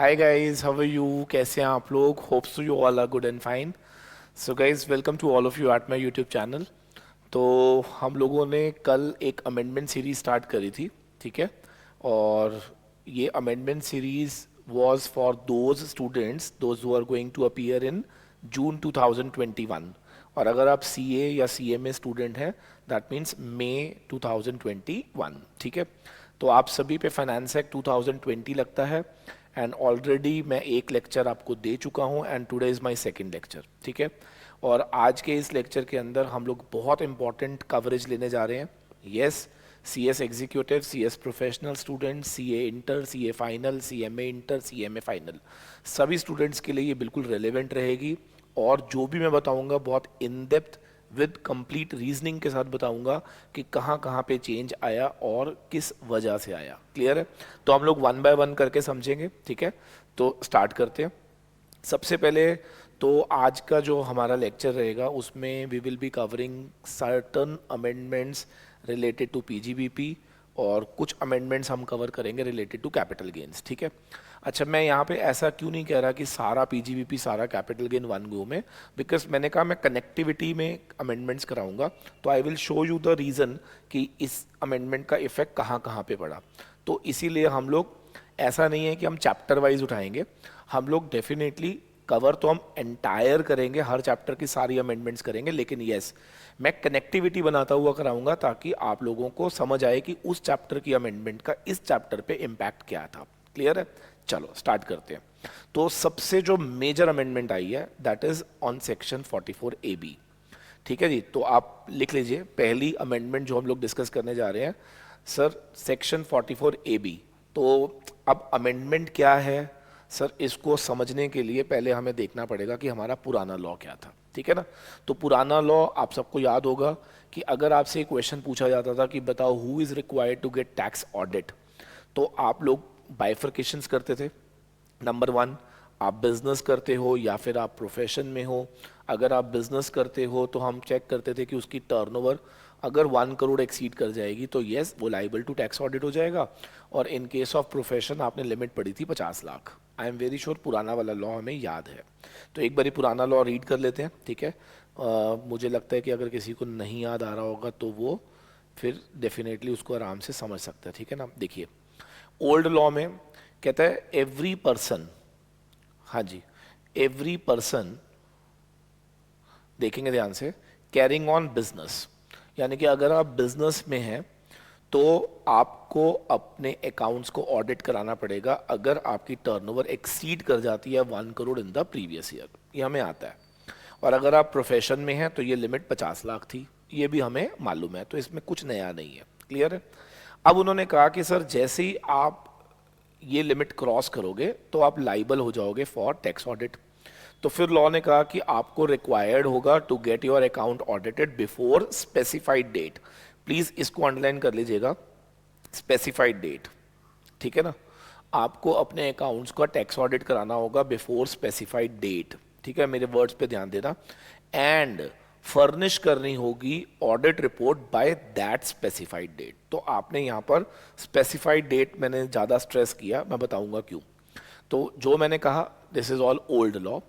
Hi guys, how are you? कैसे हैं आप लोग? Hopes you all are good and fine. So guys, welcome to all of you at my YouTube channel. तो हम लोगों ने कल एक अमेंडमेंट सीरीज स्टार्ट करी थी, ठीक है. और ये amendment series was for those students those who are going to appear in June 2021. और अगर आप सीए या सीएमए स्टूडेंट हैं, दैट मीन्स मई 2021, ठीक है. तो आप सभी पे फाइनेंस एक्ट 2020 लगता है. एंड ऑलरेडी मैं एक लेक्चर आपको दे चुका हूँ and today is my second lecture, ठीक है. और आज के इस लेक्चर के अंदर हम लोग बहुत इंपॉर्टेंट कवरेज लेने जा रहे हैं. Yes, C S executive, C S professional student, C A inter, C A final, C M A inter, C M A final, सभी स्टूडेंट्स के लिए ये बिल्कुल रेलिवेंट रहेगी. और जो भी मैं बताऊंगा बहुत in depth with complete reasoning के साथ बताऊंगा कि कहाँ कहाँ पे चेंज आया और किस वजह से आया. क्लियर है? तो हम लोग वन बाय वन करके समझेंगे, ठीक है. तो स्टार्ट करते हैं. सबसे पहले तो आज का जो हमारा लेक्चर रहेगा उसमें we will be covering certain amendments related to PGBP और कुछ अमेंडमेंट्स हम कवर करेंगे रिलेटेड टू कैपिटल गेन्स, ठीक है. अच्छा, मैं यहाँ पे ऐसा क्यों नहीं कह रहा कि सारा पीजीबीपी सारा कैपिटल गेन वन गो में, बिकॉज मैंने कहा मैं कनेक्टिविटी में अमेंडमेंट्स कराऊंगा. तो I will show you the reason कि इस अमेंडमेंट का इफेक्ट कहाँ कहाँ पे पड़ा. तो इसीलिए हम लोग, ऐसा नहीं है कि हम चैप्टर वाइज उठाएंगे, हम लोग डेफिनेटली कवर तो हम एंटायर करेंगे, हर चैप्टर की सारी अमेंडमेंट्स करेंगे, लेकिन यस, मैं कनेक्टिविटी बनाता हुआ कराऊंगा ताकि आप लोगों को समझ आए कि उस चैप्टर की अमेंडमेंट का इस चैप्टर पे इम्पैक्ट क्या था. क्लियर है? चलो स्टार्ट करते हैं. तो सबसे जो मेजर अमेंडमेंट आई है that is on section 44 A B. ठीक है जी. तो आप लिख लीजिए पहली अमेंडमेंट जो हम लोग डिस्कस करने जा रहे हैं, सर सेक्शन 44 ए बी. तो अब अमेंडमेंट क्या है सर, इसको समझने के लिए पहले हमें देखना पड़ेगा कि हमारा पुराना लॉ क्या था, ठीक है ना. तो पुराना लॉ आप सबको याद होगा कि अगर आपसे एक क्वेश्चन पूछा जाता था कि बताओ who is required to get tax audit, तो आप लोग बाइफर्केशंस करते थे. नंबर वन, आप बिजनेस करते हो या फिर आप प्रोफेशन में हो. अगर आप बिजनेस करते हो तो हम चेक करते थे कि उसकी टर्नओवर अगर 1 करोड़ एक्सीड कर जाएगी तो येस वो लाइबल टू टैक्स ऑडिट हो जाएगा. और इन केस ऑफ प्रोफेशन आपने लिमिट पड़ी थी 50 लाख. आई एम वेरी श्योर पुराना वाला लॉ हमें याद है. तो एक बारी पुराना लॉ रीड कर लेते हैं, ठीक है. मुझे लगता है कि अगर किसी को नहीं याद आ रहा होगा तो वो फिर डेफिनेटली उसको आराम से समझ सकता है, ठीक है ना. देखिए, ओल्ड लॉ में कहता है एवरी पर्सन, हाँ जी, एवरी पर्सन, देखेंगे ध्यान से, कैरिंग ऑन बिजनेस, यानी कि अगर आप बिजनेस में हैं तो आपको अपने अकाउंट्स को ऑडिट कराना पड़ेगा अगर आपकी टर्नओवर एक्सीड कर जाती है 1 crore in the previous year. ये हमें आता है. और अगर आप प्रोफेशन में हैं तो ये लिमिट 50 लाख थी, ये भी हमें मालूम है, तो इसमें कुछ नया नहीं है. क्लियर है? अब उन्होंने कहा कि सर जैसे ही आप ये लिमिट क्रॉस करोगे तो आप लाइबल हो जाओगे फॉर टैक्स ऑडिट. तो फिर लॉ ने कहा कि आपको रिक्वायर्ड होगा to get your account audited before specified date. Please इसको अंडरलाइन कर लीजिएगा, स्पेसिफाइड डेट, ठीक है ना. आपको अपने अकाउंट्स का टैक्स ऑडिट कराना होगा बिफोर स्पेसिफाइड डेट, ठीक है. मेरे वर्ड्स पे ध्यान देना. एंड फर्निश करनी होगी audit report by that specified date. तो आपने यहाँ पर स्पेसिफाइड डेट मैंने ज़्यादा स्ट्रेस किया, मैं बताऊंगा क्यों. तो जो मैंने कहा this is all old law.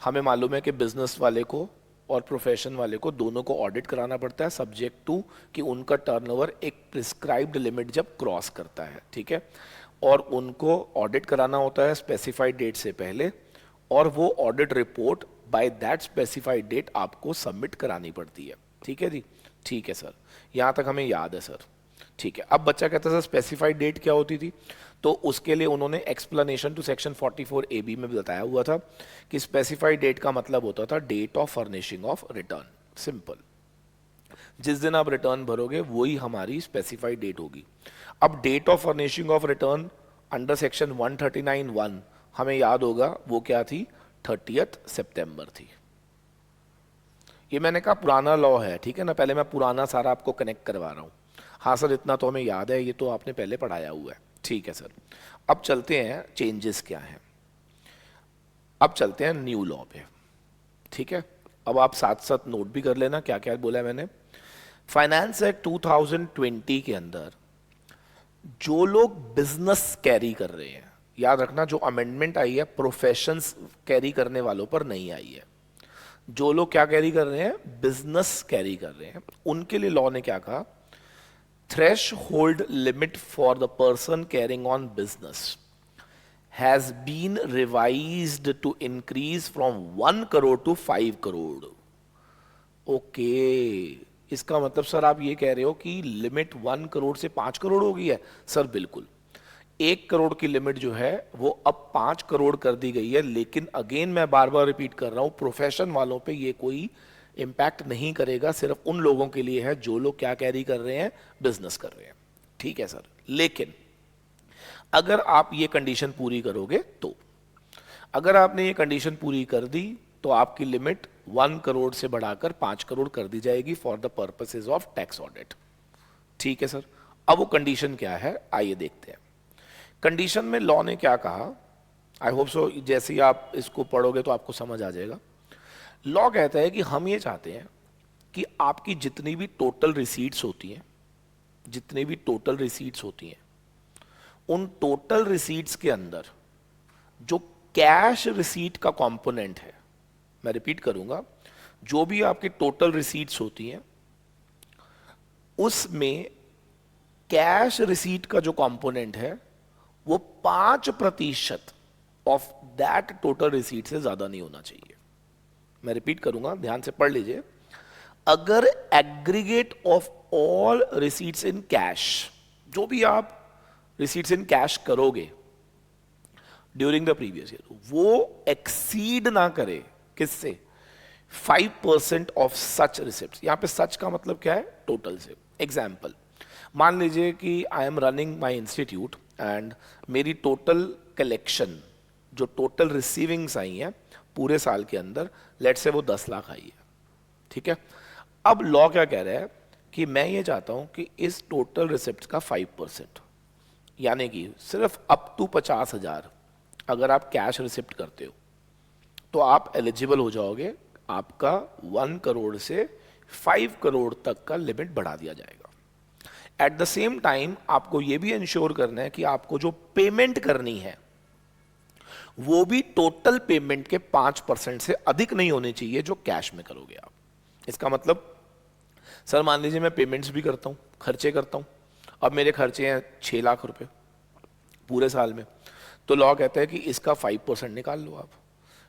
हमें मालूम है कि बिजनेस वाले को और प्रोफेशन वाले को दोनों को ऑडिट कराना पड़ता है सब्जेक्ट टू कि उनका टर्नओवर एक प्रिस्क्राइब्ड लिमिट जब क्रॉस करता है, ठीक है. और उनको ऑडिट कराना होता है स्पेसिफाइड डेट से पहले, और वो audit report by that specified date आपको सबमिट करानी पड़ती है. ठीक है जी. ठीक है सर, यहाँ तक हमें याद है सर. ठीक है. अब बच्चा कहता है सर स्पेसिफाइड डेट क्या होती थी, तो उसके लिए उन्होंने explanation to section 44 A B में बताया हुआ था कि स्पेसिफाइड डेट का मतलब होता था date of furnishing of return. Simple, जिस दिन आप रिटर्न भरोगे वही हमारी स्पेसिफाइड डेट होगी. अब date of furnishing of return under section 139(1) हमें याद होगा वो क्या थी, 30 सितंबर थी. ये मैंने कहा पुराना लॉ है, ठीक है ना. पहले मैं पुराना सारा आपको कनेक्ट करवा रहा हूँ. हाँ सर इतना तो हमें याद है, ये तो आपने पहले पढ़ाया हुआ है. ठीक है सर. अब चलते हैं चेंजेस क्या हैं. अब चलते हैं न्यू लॉ पे, ठीक है. अब आप साथ साथ नोट भी कर लेना क्या क्या बोला है मैंने. फाइनेंस एक्ट 2020 के अंदर जो लोग बिजनेस कैरी कर रहे हैं, याद रखना, जो अमेंडमेंट आई है प्रोफेशंस कैरी करने वालों पर नहीं आई है। जो लोग क्या कैरी कर रहे हैं, बिजनेस कैरी कर रहे हैं, उनके लिए लॉ ने क्या कहा, threshold limit for the person carrying on business has been revised to increase from 1 crore to 5 crore। Okay, इसका मतलब सर आप ये कह रहे हो कि लिमिट 1 करोड़ से 5 करोड़ हो गई है? सर बिल्कुल, 1 करोड़ की लिमिट जो है वो अब 5 करोड़ कर दी गई है, लेकिन अगेन मैं बार बार रिपीट कर रहा हूं, प्रोफेशन वालों पे ये कोई इंपैक्ट नहीं करेगा, सिर्फ उन लोगों के लिए है जो लोग क्या कैरी कर रहे हैं, बिजनेस कर रहे हैं। ठीक है सर, लेकिन अगर आप ये कंडीशन पूरी करोगे तो, अगर आपने ये कंडीशन पूरी कर दी तो आपकी लिमिट 1 करोड़ से बढ़ाकर 5 करोड़ कर दी जाएगी for the purposes of tax audit. ठीक है सर, अब वो कंडीशन क्या है आइए देखते हैं। कंडीशन में लॉ ने क्या कहा, आई होप सो जैसे ही आप इसको पढ़ोगे तो आपको समझ आ जाएगा। लॉ कहता है कि हम ये चाहते हैं कि आपकी जितनी भी टोटल रिसीट्स होती हैं, जितनी भी टोटल रिसीट्स होती हैं, उन टोटल रिसीट्स के अंदर जो कैश रिसीट का कंपोनेंट है, मैं रिपीट करूंगा, जो भी आपकी टोटल रिसीट्स होती हैं उसमें कैश रिसीट का जो कंपोनेंट है वो 5% ऑफ दैट टोटल रिसीट से ज्यादा नहीं होना चाहिए। मैं रिपीट करूंगा, ध्यान से पढ़ लीजिए। अगर aggregate of all receipts in cash, जो भी आप रिसीट्स इन कैश करोगे ड्यूरिंग द प्रीवियस ईयर, वो एक्सीड ना करे किससे, 5% ऑफ सच रिसिप्ट्स। यहां पे सच का मतलब क्या है, टोटल से। एग्जाम्पल, मान लीजिए कि I am running my institute and मेरी टोटल कलेक्शन, जो टोटल रिसीविंग्स आई हैं पूरे साल के अंदर, लेट से वो 10 लाख आई है। ठीक है, अब लॉ क्या कह रहा है कि मैं ये चाहता हूं कि इस टोटल रिसिप्ट का 5%, यानी कि सिर्फ अप टू 50,000 अगर आप कैश रिसिप्ट करते हो तो आप एलिजिबल हो जाओगे, आपका 1 करोड़ से 5 करोड़ तक का लिमिट बढ़ा दिया जाएगा। एट द सेम टाइम आपको यह भी इंश्योर करना है कि आपको जो पेमेंट करनी है वो भी टोटल पेमेंट के 5% से अधिक नहीं होनी चाहिए जो कैश में करोगे आप। इसका मतलब सर मान लीजिए मैं पेमेंट्स भी करता हूं, खर्चे करता हूं, अब मेरे खर्चे हैं 6 लाख रुपए पूरे साल में, तो लॉ कहता है कि इसका 5% निकाल लो आप,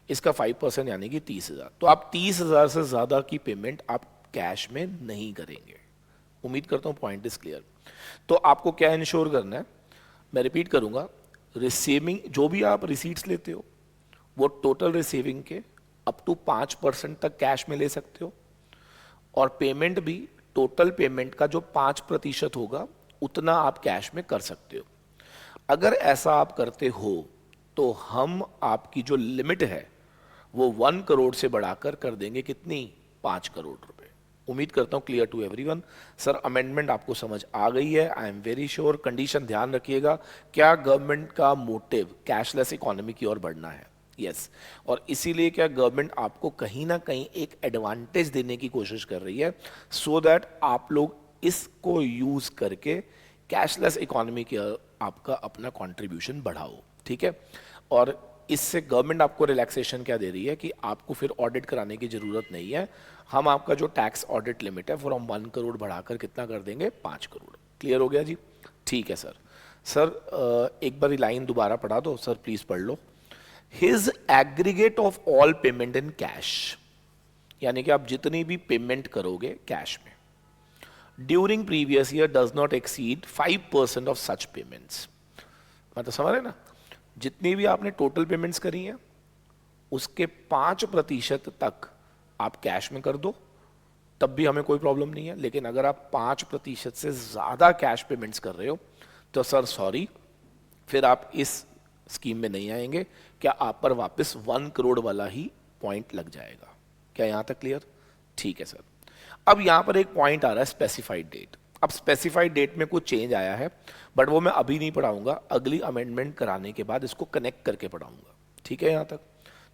इसका 5% यानी कि 30,000, तो आप 30,000 से ज्यादा की पेमेंट आप कैश में नहीं करेंगे। उम्मीद करता हूं पॉइंट इज क्लियर। तो आपको क्या इंश्योर करना है, मैं रिपीट करूंगा, रिसीविंग जो भी आप रिसीट्स लेते हो वो टोटल रिसीविंग के अप टू 5% तक कैश में ले सकते हो, और पेमेंट भी टोटल पेमेंट का जो 5% होगा उतना आप कैश में कर सकते हो। अगर ऐसा आप करते हो तो हम आपकी जो लिमिट है वो 1 करोड़ से बढ़ाकर कर देंगे कितनी, 5 करोड़ रुपए। उम्मीद करता हूं clear to everyone. Sir amendment आपको समझ आ गई है, I am very sure. Condition ध्यान रखिएगा, क्या गवर्नमेंट का मोटिव कैशलेस इकोनॉमी की ओर बढ़ना है? यस। और इसीलिए क्या गवर्नमेंट आपको कहीं ना कहीं एक एडवांटेज देने की कोशिश कर रही है, सो दैट आप लोग इसको यूज करके कैशलेस इकोनॉमी की आपका अपना कंट्रीब्यूशन बढ़ाओ। ठीक है, और इससे गवर्नमेंट आपको रिलैक्सेशन क्या दे रही है कि आपको फिर ऑडिट कराने की जरूरत नहीं है। हम आपका जो टैक्स ऑडिट लिमिट है फ्रॉम 1 करोड़ बढ़ाकर कितना कर देंगे, 5 करोड़। क्लियर हो गया जी? ठीक है सर। सर एक बार लाइन दोबारा पढ़ा दो सर, प्लीज पढ़ लो। His aggregate of all payment in cash, यानी कि आप जितनी भी पेमेंट करोगे कैश में during previous year does not exceed 5% of such payments. मतलब समझ रहे ना, जितनी भी आपने टोटल पेमेंट्स करी हैं उसके 5% तक आप कैश में कर दो, तब भी हमें कोई प्रॉब्लम नहीं है। लेकिन अगर आप 5% से ज्यादा कैश पेमेंट्स कर रहे हो तो सर सॉरी, फिर आप इस स्कीम में नहीं आएंगे। क्या आप पर वापस 1 करोड़ वाला ही पॉइंट लग जाएगा? क्या यहां तक क्लियर? ठीक है सर। अब यहां पर एक पॉइंट आ रहा है स्पेसिफाइड डेट। अब स्पेसिफाइड डेट में कुछ चेंज आया है, बट वो मैं अभी नहीं पढ़ाऊंगा, अगली अमेंडमेंट कराने के बाद इसको कनेक्ट करके पढ़ाऊंगा। ठीक है यहां तक?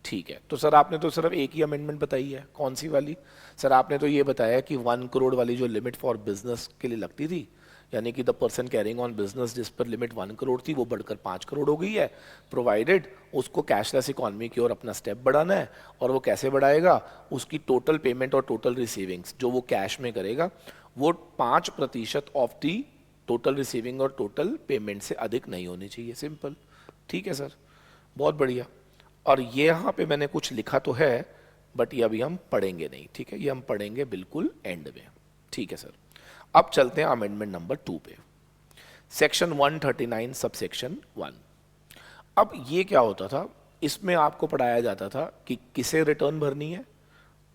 ठीक है। तो सर आपने तो सिर्फ एक ही अमेंडमेंट बताई है, कौन सी वाली? सर आपने तो ये बताया कि 1 करोड़ वाली जो लिमिट फॉर बिजनेस के लिए लगती थी, यानी कि the person carrying on business जिस पर लिमिट 1 करोड़ थी वो बढ़कर 5 करोड़ हो गई है, प्रोवाइडेड उसको कैशलेस इकोनॉमी की ओर अपना स्टेप बढ़ाना है। और वो कैसे बढ़ाएगा, उसकी टोटल पेमेंट और टोटल रिसीविंग्स जो वो कैश में करेगा वो 5% ऑफ दी टोटल रिसीविंग और टोटल पेमेंट से अधिक नहीं होनी चाहिए। सिंपल, ठीक है सर, बहुत बढ़िया। और ये यहाँ पे मैंने कुछ लिखा तो है बट ये अभी हम पढ़ेंगे नहीं, ठीक है, ये हम पढ़ेंगे बिल्कुल एंड में, ठीक है सर। अब चलते हैं अमेंडमेंट नंबर 2 पे, सेक्शन 139 सब सेक्शन 1। अब ये क्या होता था, इसमें आपको पढ़ाया जाता था कि किसे रिटर्न भरनी है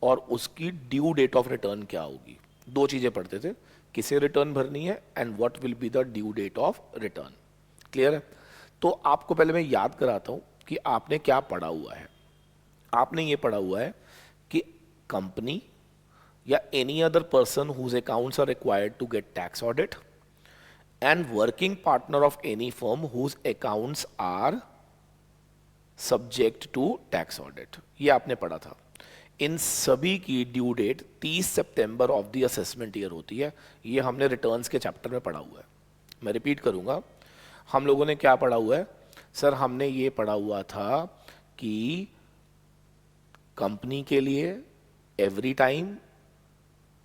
और उसकी ड्यू डेट ऑफ रिटर्न क्या होगी। दो चीजें पढ़ते थे, किसे रिटर्न भरनी है and what will be the due date of return. Clear है? तो आपको पहले मैं याद कराता हूं कि आपने क्या पढ़ा हुआ है। आपने ये पढ़ा हुआ है कि कंपनी या any other person whose accounts are required to get tax audit and working partner of any firm whose accounts are subject to tax audit, ये आपने पढ़ा था। इन सभी की ड्यू डेट 30 सितंबर ऑफ द असेसमेंट ईयर होती है। ये हमने रिटर्न्स के चैप्टर में पढ़ा हुआ है। मैं रिपीट करूंगा, हम लोगों ने क्या पढ़ा हुआ है सर, हमने ये पढ़ा हुआ था कि कंपनी के लिए every time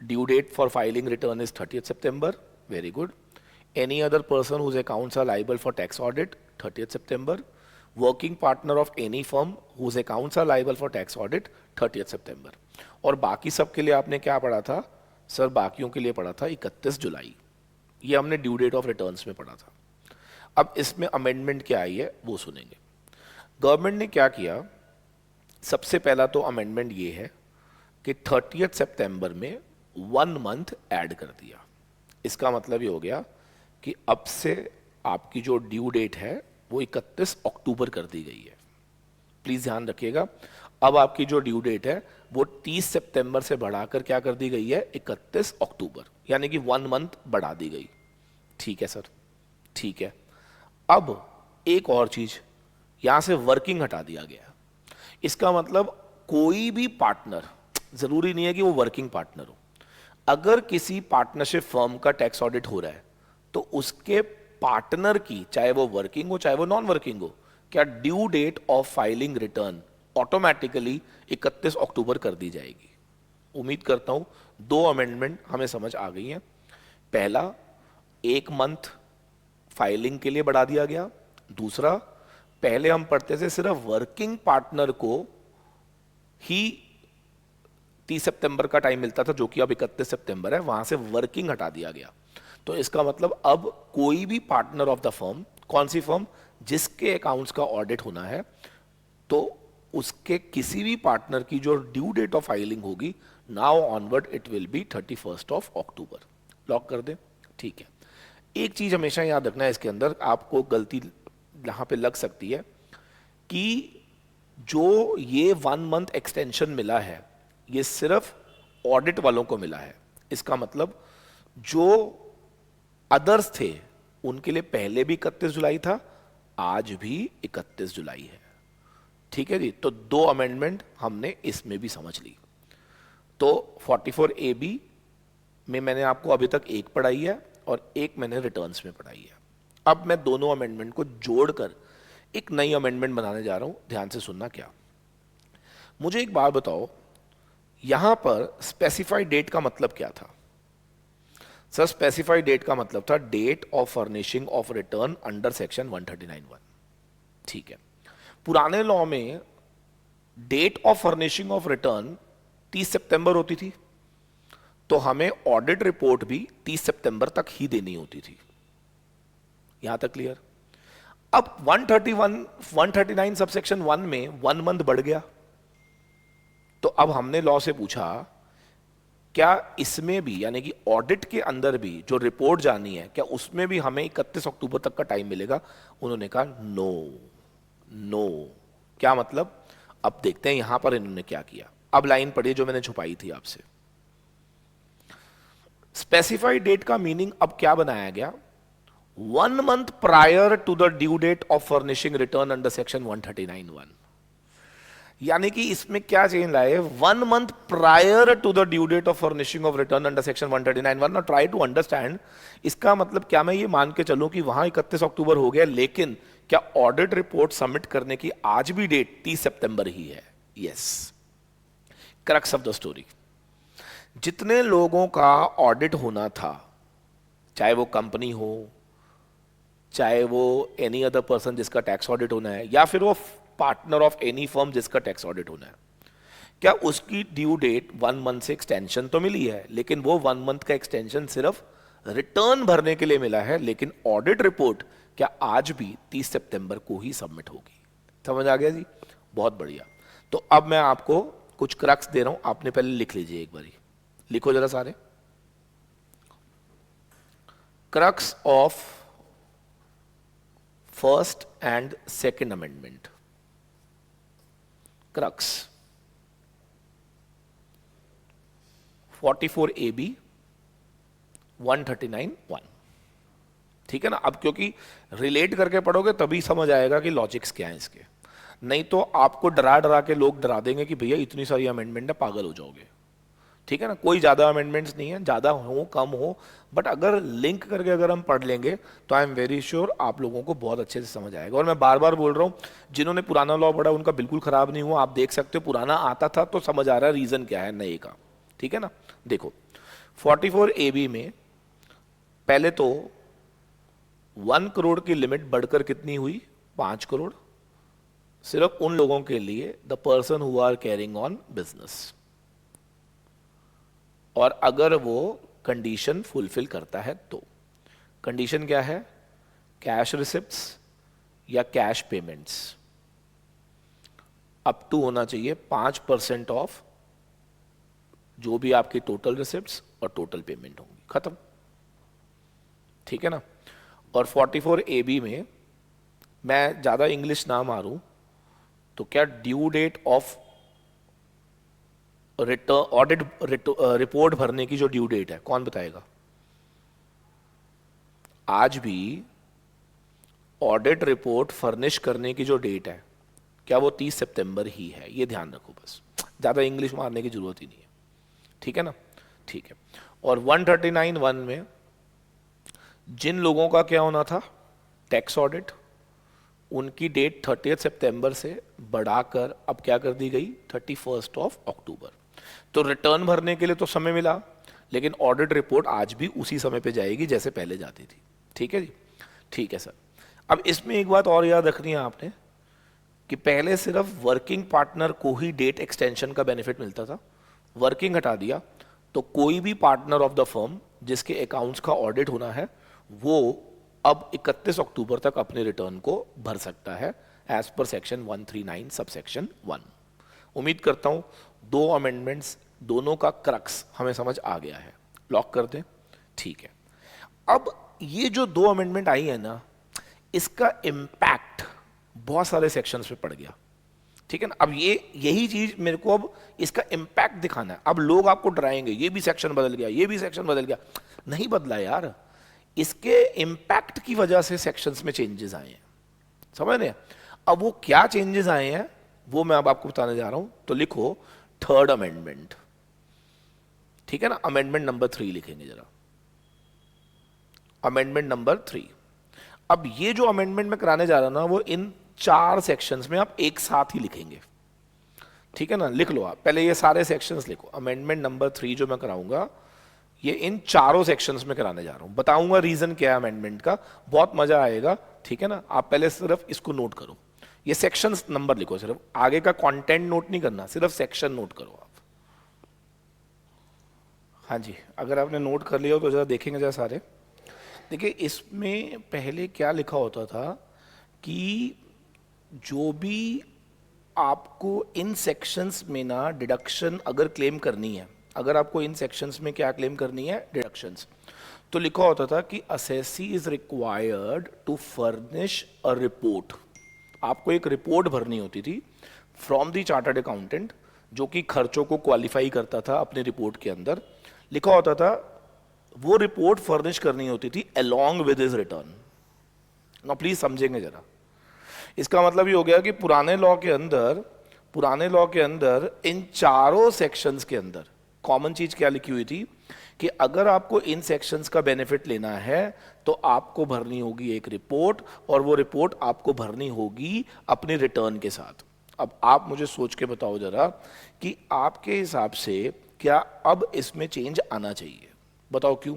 due date for filing return is 30th सितंबर, very good. Any other person whose accounts are liable for tax audit 30th सितंबर, working partner of any firm whose accounts are liable for tax audit 30th सितंबर। और बाकी सब के लिए आपने क्या पढ़ा था सर, बाकियों के लिए पढ़ा था 31 जुलाई। ये हमने ड्यू डेट ऑफ रिटर्न्स में पढ़ा था। अब इसमें अमेंडमेंट क्या आई है वो सुनेंगे। गवर्नमेंट ने क्या किया, सबसे पहला तो अमेंडमेंट ये है कि 30th सितंबर में 1 मंथ ऐड कर दिया। इसका मतलब ये हो गया कि अब से आपकी जो ड्यू डेट है वो 31 अक्टूबर कर दी गई है। प्लीज ध्यान रखिएगा, अब आपकी जो ड्यू डेट है वो 30 सितंबर से बढ़ाकर क्या कर दी गई है, 31 अक्टूबर, यानी कि 1 मंथ बढ़ा दी गई। ठीक है सर, ठीक है। अब एक और चीज, यहां से वर्किंग हटा दिया गया। इसका मतलब कोई भी पार्टनर, जरूरी नहीं है कि वो वर्किंग पार्टनर हो, अगर किसी पार्टनरशिप फर्म का टैक्स ऑडिट हो रहा है तो उसके पार्टनर की, चाहे वो वर्किंग हो चाहे वो नॉन वर्किंग हो, क्या due date of filing return automatically 31 अक्टूबर कर दी जाएगी। उम्मीद करता हूं 2 अमेंडमेंट हमें समझ आ गई हैं। पहला, 1 मंथ फाइलिंग के लिए बढ़ा दिया गया। दूसरा, पहले हम पढ़ते थे सिर्फ वर्किंग पार्टनर को ही 30 सितंबर का टाइम मिलता था, जो कि अब 31 सितंबर है, वहां से वर्किंग हटा दिया गया। तो इसका मतलब अब कोई भी पार्टनर ऑफ द फर्म, कौन सी फर्म, जिसके अकाउंट्स का ऑडिट होना है, तो उसके किसी भी पार्टनर की जो ड्यू डेट ऑफ फाइलिंग होगी, now onward it will be 31 October. Lock कर दे, ठीक है। एक चीज हमेशा याद रखना है, इसके अंदर आपको गलती यहां पे लग सकती है कि जो ये 1 मंथ एक्सटेंशन मिला है ये सिर्फ ऑडिट वालों को मिला है। इसका मतलब जो अदर्स थे उनके लिए पहले भी 31 जुलाई था, आज भी 31 जुलाई है। ठीक है जी, तो 2 अमेंडमेंट हमने इसमें भी समझ ली। तो 44AB में मैंने आपको अभी तक एक पढ़ाई है और एक मैंने रिटर्न्स में पढ़ाई है। अब मैं दोनों अमेंडमेंट को जोड़कर एक नई अमेंडमेंट बनाने जा रहा हूं, ध्यान से सुनना। क्या, मुझे एक बात बताओ, यहां पर स्पेसिफाइड डेट का मतलब क्या था सर? स्पेसिफाइड डेट का मतलब था date of furnishing of return under section 139(1). ठीक है, पुराने लॉ में date of furnishing of return 30 सितंबर होती थी, तो हमें ऑडिट रिपोर्ट भी 30 सितंबर तक ही देनी होती थी। यहां तक क्लियर? अब 139 सबसेक्शन 1 में 1 मंथ बढ़ गया, तो अब हमने लॉ से पूछा क्या इसमें भी, यानी कि ऑडिट के अंदर भी जो रिपोर्ट जानी है, क्या उसमें भी हमें 31 अक्टूबर तक का टाइम मिलेगा? उन्होंने कहा नो नो। क्या मतलब? अब देखते हैं यहां पर इन्होंने क्या किया। अब लाइन पढ़िए जो मैंने छुपाई थी आपसे। स्पेसिफाइड डेट का मीनिंग अब क्या बनाया गया? 1 month prior to the due date of furnishing return under section 139(1). यानी कि इसमें क्या चेंज लाए, 1 month prior to the due date of furnishing of return under section 139(1). Now try to understand, इसका मतलब क्या मैं ये मान के चलूं कि वहां 31 अक्टूबर हो गया, लेकिन क्या ऑडिट रिपोर्ट सबमिट करने की आज भी डेट 30 सितंबर ही है? Yes, crux of the story. जितने लोगों का ऑडिट होना था, चाहे वो कंपनी हो, चाहे वो एनी अदर पर्सन जिसका टैक्स ऑडिट होना है, या फिर वो पार्टनर ऑफ एनी फर्म जिसका टैक्स ऑडिट होना है, क्या उसकी ड्यू डेट 1 month से एक्सटेंशन तो मिली है, लेकिन वो 1 month का एक्सटेंशन सिर्फ रिटर्न भरने के लिए मिला है, लेकिन ऑडिट रिपोर्ट क्या आज भी 30 सितंबर को ही सबमिट होगी? समझ आ गया जी? बहुत बढ़िया। तो अब मैं आपको कुछ क्रक्स दे रहा हूं, आपने पहले लिख लीजिए एक बारी, लिखो जरा सारे। Crux of first and second amendment. Crux 44AB 139(1). ठीक है ना? अब क्योंकि रिलेट करके पढ़ोगे तभी समझ आएगा कि लॉजिक्स क्या है इसके, नहीं तो आपको डरा डरा के लोग डरा देंगे कि भैया इतनी सारी अमेंडमेंट है, पागल हो जाओगे। ठीक है ना? कोई ज़्यादा अमेंडमेंट्स नहीं है, ज़्यादा हो कम हो, बट अगर लिंक करके अगर हम पढ़ लेंगे तो आई एम वेरी श्योर आप लोगों को बहुत अच्छे से समझ आएगा। और मैं बार बार बोल रहा हूँ, जिन्होंने पुराना लॉ पढ़ा उनका बिल्कुल खराब नहीं हुआ, आप देख सकते हो पुराना आता था तो समझ आ रहा है रीज़न क्या है नए का। ठीक है ना? देखो 44AB में पहले तो 1 करोड़ की लिमिट बढ़कर कितनी हुई? 5 करोड़, सिर्फ उन लोगों के लिए the person who are carrying on business, और अगर वो कंडीशन फुलफिल करता है तो। कंडीशन क्या है? कैश रिसिप्ट्स या कैश पेमेंट्स अप टू होना चाहिए 5% ऑफ जो भी आपकी टोटल रिसिप्ट्स और टोटल पेमेंट होंगी, खत्म। ठीक है ना? और 44AB में मैं ज्यादा इंग्लिश ना मारूं तो क्या due date of audit report भरने की जो ड्यू डेट है, कौन बताएगा? आज भी ऑडिट रिपोर्ट फर्निश करने की जो डेट है, क्या वो 30 सितंबर ही है? ये ध्यान रखो, बस ज्यादा इंग्लिश मारने की जरूरत ही नहीं है। ठीक है ना? ठीक है। और 139(1) में जिन लोगों का क्या होना था, टैक्स ऑडिट, उनकी डेट 30 सितंबर से बढ़ाकर अब क्या कर दी गई? 31 अक्टूबर। तो रिटर्न भरने के लिए तो समय मिला, लेकिन ऑडिट रिपोर्ट आज भी उसी समय पे जाएगी जैसे पहले जाती थी। ठीक है जी? ठीक है सर। अब इसमें एक बात और याद रखनी है आपने कि पहले सिर्फ वर्किंग पार्टनर को ही डेट एक्सटेंशन का बेनिफिट मिलता था, वर्किंग हटा दिया तो कोई भी पार्टनर ऑफ द फर्म जिसके अकाउंट्स का ऑडिट होना है वो अब 31 अक्टूबर तक अपने रिटर्न को भर सकता है as per section 139 sub section 1। उम्मीद करता हूं दो अमेंडमेंट्स, दोनों का क्रक्स हमें समझ आ गया है। लॉक कर दें? ठीक है। अब ये जो दो अमेंडमेंट आई है ना, इसका इम्पैक्ट बहुत सारे सेक्शंस पे पड़ गया। ठीक है ना? अब यही चीज मेरे को अब इसका इम्पैक्ट दिखाना है। अब लोग आपको डराएंगे, ये भी सेक्शन बदल गया, ये भी सेक्शन बदल गया। नहीं बदला यार, इसके इम्पैक्ट की वजह से सेक्शंस में चेंजेस आए हैं, समझ रहे हैं? अब वो क्या चेंजेस आए हैं वो मैं अब आपको बताने जा रहा हूं। तो लिखो थर्ड अमेंडमेंट। ठीक है ना? अमेंडमेंट नंबर 3 लिखेंगे जरा, अमेंडमेंट नंबर 3। अब ये जो अमेंडमेंट में कराने जा रहा हूं ना, वो इन 4 सेक्शंस में आप एक साथ ही लिखेंगे। ठीक है ना? लिख लो आप पहले ये सारे सेक्शंस लिखो। अमेंडमेंट नंबर 3 जो मैं कराऊंगा ये इन चारों सेक्शंस में कराने जा रहा हूं। बताऊंगा रीजन क्या है अमेंडमेंट का, बहुत मजा आएगा। ठीक है ना? आप पहले सिर्फ इसको नोट करो, ये सेक्शंस नंबर लिखो, सिर्फ आगे का कंटेंट नोट नहीं करना, सिर्फ सेक्शन नोट करो आप। हाँ जी, अगर आपने नोट कर लिया हो तो जरा देखेंगे जरा सारे। देखिए इसमें पहले क्या लिखा होता था कि जो भी आपको इन सेक्शंस में ना डिडक्शन अगर क्लेम करनी है, अगर आपको इन सेक्शंस में क्या क्लेम करनी है, डिडक्शंस, तो लिखा होता था कि assessee is required to furnish a report. आपको एक रिपोर्ट भरनी होती थी फ्रॉम द चार्टर्ड अकाउंटेंट जो कि खर्चों को क्वालिफाई करता था अपने रिपोर्ट के अंदर। लिखा होता था वो रिपोर्ट फर्निश करनी होती थी अलोंग विद हिज रिटर्न। ना प्लीज समझेंगे जरा, इसका मतलब ये हो गया कि पुराने लॉ के अंदर पुराने लॉ के अंदर इन चारों सेक्शंस के अंदर कॉमन चीज क्या लिखी हुई थी कि अगर आपको इन सेक्शंस का बेनिफिट लेना है तो आपको भरनी होगी एक रिपोर्ट, और वो रिपोर्ट आपको भरनी होगी अपने रिटर्न के साथ। अब आप मुझे सोच के बताओ जरा कि आपके हिसाब से क्या अब इसमें चेंज आना चाहिए? बताओ क्यों?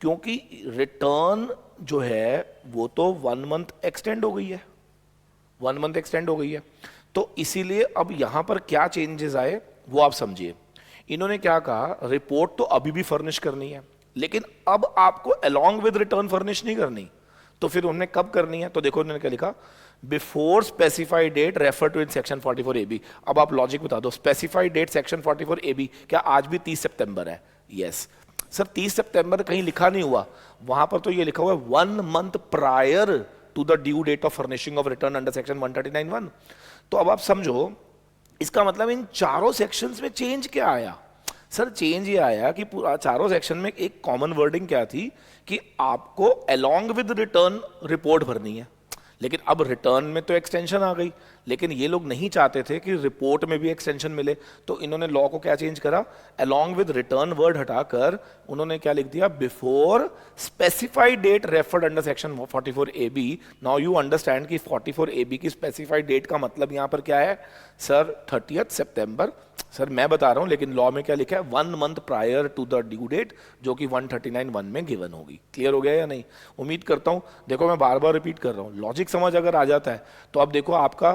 क्योंकि रिटर्न जो है वो तो 1 मंथ एक्सटेंड हो गई है, 1 मंथ एक्सटेंड हो गई है। तो इसीलिए अब यहां पर क्या चेंजेस आए वो आप समझिए। इन्होंने क्या कहा, रिपोर्ट तो अभी भी फर्निश करनी है, लेकिन अब आपको अलोंग विद रिटर्न फर्निश नहीं करनी। तो फिर उन्होंने कब करनी है? तो देखो उन्होंने क्या लिखा, before specified date refer to in section 44AB। अब आप लॉजिक बता दो, स्पेसिफाइड डेट सेक्शन 44AB क्या आज भी 30 सितंबर है? यस सर, 30 सितंबर कहीं लिखा नहीं हुआ, वहां पर तो ये लिखा हुआ है 1 month prior to the due date of furnishing of return under section 139(1). तो अब आप समझो, इसका मतलब इन चारों सेक्शंस में चेंज क्या आया? सर चेंज ये आया कि पूरा चारों सेक्शन में एक कॉमन वर्डिंग क्या थी कि आपको अलोंग विद रिटर्न रिपोर्ट भरनी है। लेकिन अब रिटर्न में तो एक्सटेंशन आ गई, लेकिन ये लोग नहीं चाहते थे कि रिपोर्ट में भी एक्सटेंशन मिले, तो इन्होंने लॉ को क्या चेंज करा, अलोंग विद रिटर्न वर्ड हटाकर उन्होंने क्या लिख दिया, before specified date referred under section 44AB। Now you understand कि 44AB की स्पेसिफाइड डेट का मतलब यहां पर क्या है सर? 30 सितंबर। सर मैं बता रहा हूं, लेकिन लॉ में क्या लिखा है, 1 month prior to the due date, जो कि 139(1) में गिवन होगी। क्लियर हो गया या नहीं? उम्मीद करता हूं। देखो मैं बार बार रिपीट कर रहा हूं, लॉजिक समझ अगर आ जाता है तो अब देखो आपका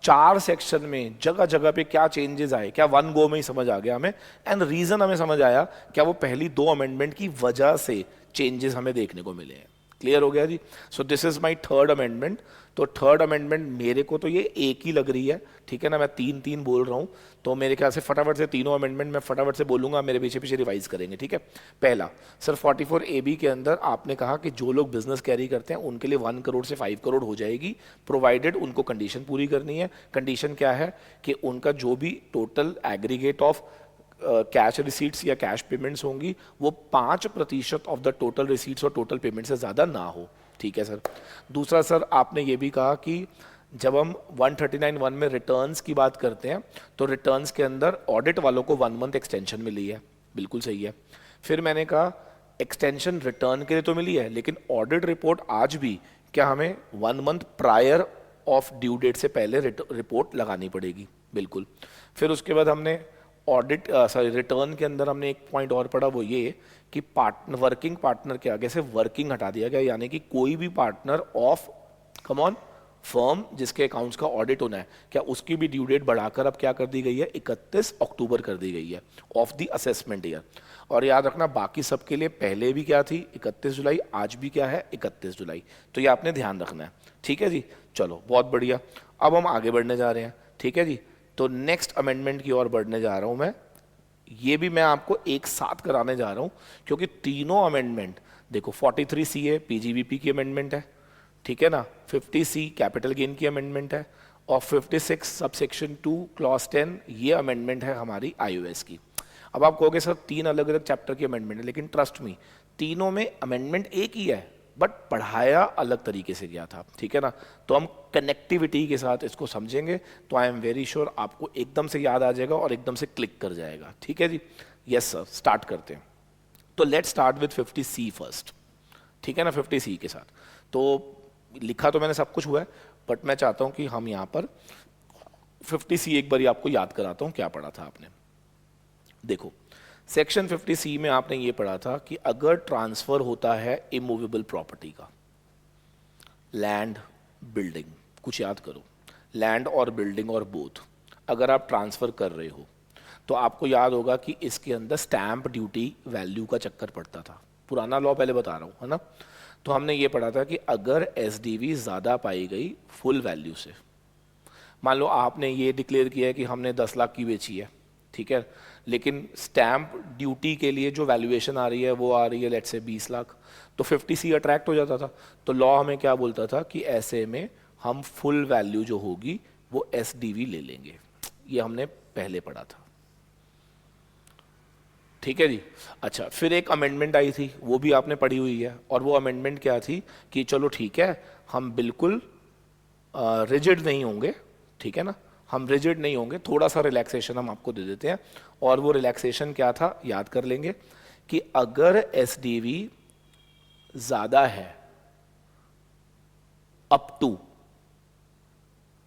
4 सेक्शन में जगह जगह पे क्या चेंजेस आए, क्या 1 गो में ही समझ आ गया हमें, एंड रीजन हमें समझ आया क्या वो पहली 2 अमेंडमेंट की वजह से चेंजेस हमें देखने को मिले हैं। क्लियर हो गया जी? So this is my third amendment. तो थर्ड अमेंडमेंट मेरे को तो ये एक ही लग रही है, ठीक है ना, मैं 3 बोल रहा हूं, तो मेरे ख्याल से फटाफट से तीनों अमेंडमेंट मैं फटाफट से बोलूंगा, मेरे पीछे पीछे रिवाइज करेंगे, ठीक है। पहला सर, 44AB के अंदर आपने कहा कि जो लोग बिजनेस कैरी करते हैं उनके लिए 1 करोड़ से 5 करोड़ हो जाएगी, प्रोवाइडेड उनको कंडीशन पूरी करनी है। कंडीशन क्या है कि उनका जो भी total aggregate of cash receipts या कैश पेमेंट्स होंगी वो 5% ऑफ द टोटल रिसीट्स और टोटल पेमेंट से ज़्यादा ना हो, ठीक है सर। दूसरा सर, आपने ये भी कहा कि जब हम 139(1) में रिटर्न्स की बात करते हैं तो रिटर्न्स के अंदर ऑडिट वालों को 1 मंथ एक्सटेंशन मिली है, बिल्कुल सही है। फिर मैंने कहा एक्सटेंशन रिटर्न के लिए तो मिली है, लेकिन ऑडिट रिपोर्ट आज भी क्या हमें 1 month prior of due date से पहले रिपोर्ट लगानी पड़ेगी, बिल्कुल। फिर उसके बाद हमने ऑडिट रिटर्न के अंदर हमने एक पॉइंट और पढ़ा, वो ये कि वर्किंग पार्टनर के आगे से वर्किंग हटा दिया गया, यानी कि कोई भी partner of come on firm जिसके अकाउंट्स का ऑडिट होना है, क्या उसकी भी ड्यू डेट बढ़ाकर अब क्या कर दी गई है, 31 अक्टूबर कर दी गई है ऑफ द असेसमेंट ईयर। और याद रखना बाकी सबके लिए पहले भी क्या थी, 31 जुलाई, आज भी क्या है 31 जुलाई, तो ये आपने ध्यान रखना है, ठीक है जी। चलो बहुत बढ़िया, अब हम आगे बढ़ने जा रहे हैं, ठीक है जी। तो नेक्स्ट अमेंडमेंट की ओर बढ़ने जा रहा हूं मैं, ये भी मैं आपको एक साथ कराने जा रहा हूं क्योंकि तीनों अमेंडमेंट देखो, 43CA पीजीबीपी की अमेंडमेंट है, ठीक है ना, 50C कैपिटल गेन की अमेंडमेंट है, और 56 सबसेक्शन 2 क्लॉज 10 ये अमेंडमेंट है हमारी आईओएस की। अब आप कहोगे सर 3 अलग अलग चैप्टर की अमेंडमेंट है, लेकिन ट्रस्ट मी तीनों में अमेंडमेंट एक ही है, बट पढ़ाया अलग तरीके से गया था, ठीक है ना। तो हम कनेक्टिविटी के साथ इसको समझेंगे तो आई एम वेरी श्योर आपको एकदम से याद आ जाएगा और एकदम से क्लिक कर जाएगा, ठीक है जी। यस सर, स्टार्ट करते हैं। तो let's start with 50C first, ठीक है ना। 50C के साथ तो लिखा तो मैंने सब कुछ हुआ है, बट मैं चाहता हूं कि हम यहां पर 50C एक बार आपको याद कराता हूं क्या पढ़ा था आपने। देखो सेक्शन 50C में आपने ये पढ़ा था कि अगर ट्रांसफर होता है इमूवेबल प्रॉपर्टी का, लैंड बिल्डिंग, कुछ याद करो, लैंड और बिल्डिंग और बोथ अगर आप ट्रांसफर कर रहे हो तो आपको याद होगा कि इसके अंदर स्टैंप ड्यूटी वैल्यू का चक्कर पड़ता था, पुराना लॉ पहले बता रहा हूं, है ना। तो हमने ये पढ़ा था कि अगर एसडीवी ज़्यादा पाई गई फुल वैल्यू से, मान लो आपने ये डिक्लेयर किया है कि हमने 10 लाख की बेची है, ठीक है, लेकिन स्टैंप ड्यूटी के लिए जो वैल्यूएशन आ रही है वो आ रही है लेट्स से 20 लाख, तो 50C अट्रैक्ट हो जाता था। तो लॉ हमें क्या बोलता था कि ऐसे में हम फुल वैल्यू जो होगी वो एसडीवी ले लेंगे, ये हमने पहले पढ़ा था, ठीक है जी। अच्छा, फिर एक अमेंडमेंट आई थी, वो भी आपने पढ़ी हुई है, और वो अमेंडमेंट क्या थी कि चलो ठीक है, हम बिल्कुल रिजिड नहीं होंगे, ठीक है ना, हम रिजिड नहीं होंगे, थोड़ा सा रिलैक्सेशन हम आपको दे देते हैं। और वो रिलैक्सेशन क्या था याद कर लेंगे कि अगर एस डी वी ज़्यादा है up to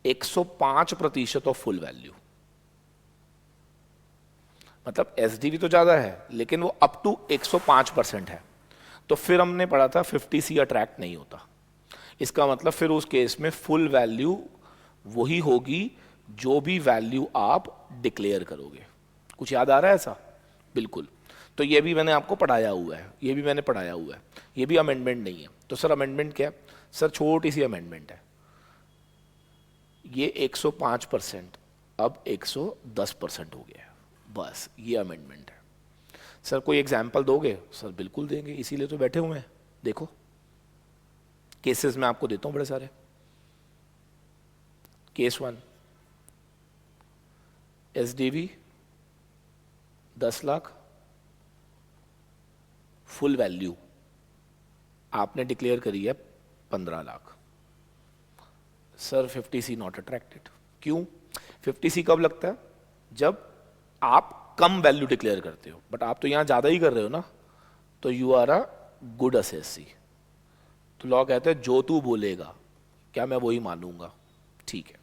105% of full value, मतलब एसडीवी तो ज्यादा है लेकिन वो अप टू 105% है, तो फिर हमने पढ़ा था 50C अट्रैक्ट नहीं होता। इसका मतलब फिर उस केस में फुल वैल्यू वही होगी जो भी वैल्यू आप डिक्लेयर करोगे। कुछ याद आ रहा है ऐसा? बिल्कुल। तो ये भी मैंने आपको पढ़ाया हुआ है, ये भी मैंने पढ़ाया हुआ है, ये भी अमेंडमेंट नहीं है। तो सर अमेंडमेंट क्या है? सर छोटी सी अमेंडमेंट है, ये 105% अब 110% हो गया है, बस ये अमेंडमेंट है। सर कोई एग्जाम्पल दोगे? सर बिल्कुल देंगे, इसीलिए तो बैठे हुए हैं। देखो केसेस मैं आपको देता हूं बड़े सारे। Case 1, SDV 10 lakh, full value आपने डिक्लेयर करी है 15 lakh. Sir 50C not attracted. क्यों? 50C कब लगता है? जब आप कम वैल्यू डिक्लेयर करते हो, बट आप तो यहां ज्यादा ही कर रहे हो ना, तो you are a good assessee. तो लॉ कहते हैं जो तू बोलेगा क्या मैं वही मानूंगा। ठीक है,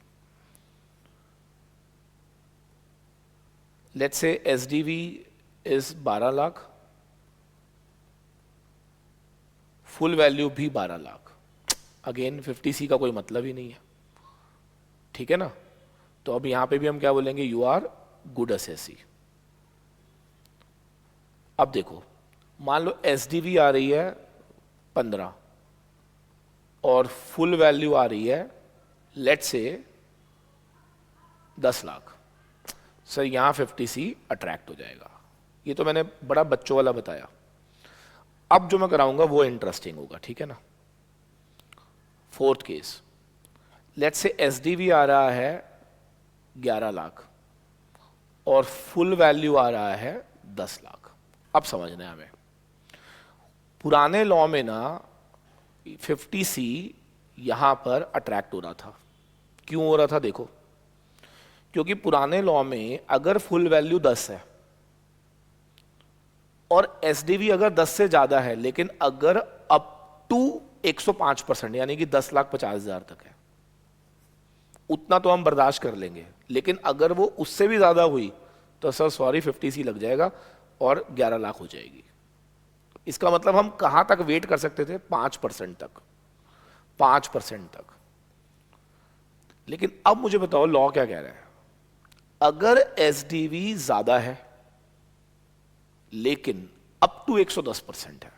let's say SDV is 12 lakh, full value भी 12 लाख। अगेन 50C का कोई मतलब ही नहीं है, ठीक है ना? तो अब यहां पे भी हम क्या बोलेंगे? You are good assessee. अब देखो, मान लो एसडीवी आ रही है 15 और फुल वैल्यू आ रही है लेट्स से 10 लाख। सर यहां 50C अट्रैक्ट हो जाएगा। ये तो मैंने बड़ा बच्चों वाला बताया। अब जो मैं कराऊंगा वो इंटरेस्टिंग होगा, ठीक है ना? Fourth case, let's say SDV आ रहा है 11 लाख और फुल वैल्यू आ रहा है 10 लाख। अब समझना है हमें, पुराने लॉ में ना 50C यहां पर अट्रैक्ट हो रहा था। क्यों हो रहा था? देखो, क्योंकि पुराने लॉ में अगर फुल वैल्यू 10 है और एसडीवी अगर 10 से ज्यादा है, लेकिन अगर अप टू 105% यानी कि 10,50,000 तक है, उतना तो हम बर्दाश्त कर लेंगे। लेकिन अगर वो उससे भी ज्यादा हुई तो सर सॉरी 50C लग जाएगा और 11 लाख हो जाएगी। इसका मतलब हम कहां तक वेट कर सकते थे? 5% तक, 5% तक। लेकिन अब मुझे बताओ लॉ क्या कह रहा है? अगर एसडीवी ज्यादा है लेकिन अप टू 110% है,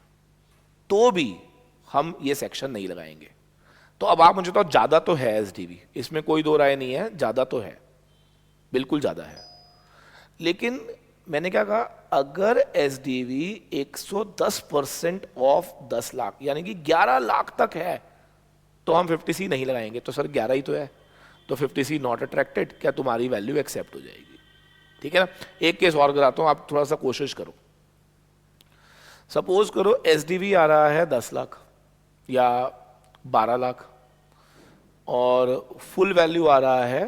तो भी हम ये सेक्शन नहीं लगाएंगे। तो अब आप मुझे तो ज्यादा तो है एसडीवी, इसमें कोई दो राय नहीं है, ज्यादा तो है, बिल्कुल ज्यादा है। लेकिन मैंने क्या कहा? अगर एसडीवी 110% ऑफ 10 लाख यानी कि 11 लाख तक है तो हम 50C नहीं लगाएंगे। तो सर 11 ही तो है, तो 50C नॉट अट्रैक्टेड, क्या तुम्हारी वैल्यू एक्सेप्ट हो जाएगी? ठीक है ना? एक केस और कराता हूं, आप थोड़ा सा कोशिश करो। सपोज करो एसडीवी आ रहा है 10 लाख या 12 लाख और फुल वैल्यू आ रहा है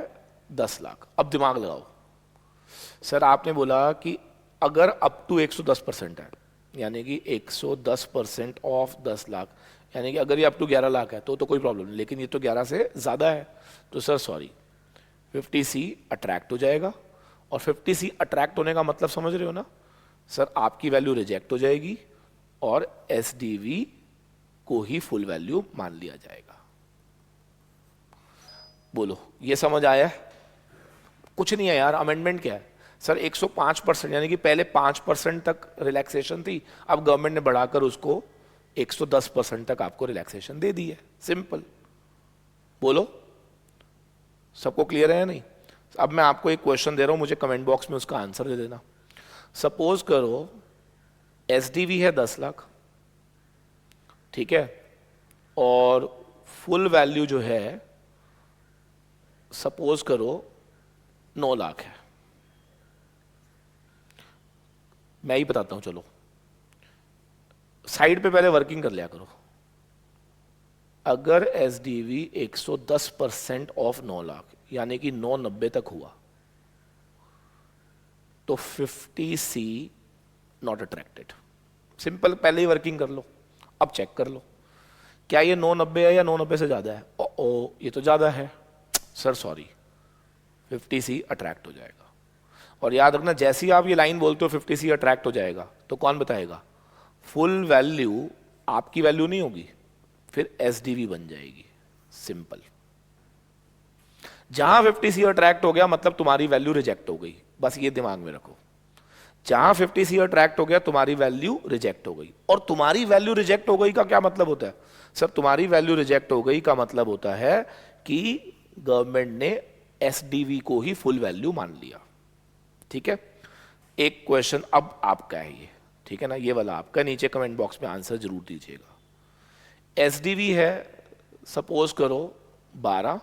10 लाख। अब दिमाग लगाओ। सर आपने बोला कि अगर अप टू 110% है यानी कि 110% ऑफ 10 लाख, यानी कि अगर ये अप टू 11 लाख है तो कोई प्रॉब्लम नहीं, लेकिन ये तो 11 से ज़्यादा है, तो सर सॉरी 50C अट्रैक्ट हो जाएगा। और 50C अट्रैक्ट होने का मतलब समझ रहे हो ना? सर आपकी वैल्यू रिजेक्ट हो जाएगी और एसडीवी को ही फुल वैल्यू मान लिया जाएगा। बोलो ये समझ आया? कुछ नहीं है यार, अमेंडमेंट क्या है? सर 105% यानी कि पहले 5% तक रिलैक्सेशन थी, अब गवर्नमेंट ने बढ़ाकर उसको 110% तक आपको रिलैक्सेशन दे दी है। सिंपल। बोलो सबको क्लियर है या नहीं? अब मैं आपको एक क्वेश्चन दे रहा हूं, मुझे कमेंट बॉक्स में उसका आंसर दे देना। सपोज करो एसडीवी है 10 लाख, ठीक है, और फुल वैल्यू जो है सपोज करो 9 लाख है। मैं ही बताता हूं, चलो साइड पे पहले वर्किंग कर लिया करो। अगर S D V 110% of 9 lakh यानी कि 990 तक हुआ तो 50 सी नॉट अट्रैक्टेड। सिंपल, पहले ही वर्किंग कर लो, अब चेक कर लो क्या ये 990 है या 990 से ज्यादा है। ओ ये तो ज्यादा है सर, सॉरी, 50 सी अट्रैक्ट हो जाएगा। और याद रखना, जैसे ही आप ये लाइन बोलते हो 50 सी अट्रैक्ट हो जाएगा, तो कौन बताएगा? फुल वैल्यू आपकी वैल्यू नहीं होगी, फिर एसडीवी बन जाएगी। सिंपल। जहां 50 सी अट्रैक्ट हो गया मतलब तुम्हारी वैल्यू रिजेक्ट हो गई, बस ये दिमाग में रखो। जहां 50 सी अट्रैक्ट हो गया तुम्हारी वैल्यू रिजेक्ट हो गई। और तुम्हारी वैल्यू रिजेक्ट हो गई का क्या मतलब होता है? सर तुम्हारी वैल्यू रिजेक्ट हो गई का मतलब होता है कि गवर्नमेंट ने एसडीवी को ही फुल वैल्यू मान लिया। ठीक है, एक क्वेश्चन अब आपका है ये, ठीक है ना, ये वाला आपका, नीचे कमेंट बॉक्स में आंसर जरूर दीजिएगा। एसडीवी है सपोज करो 12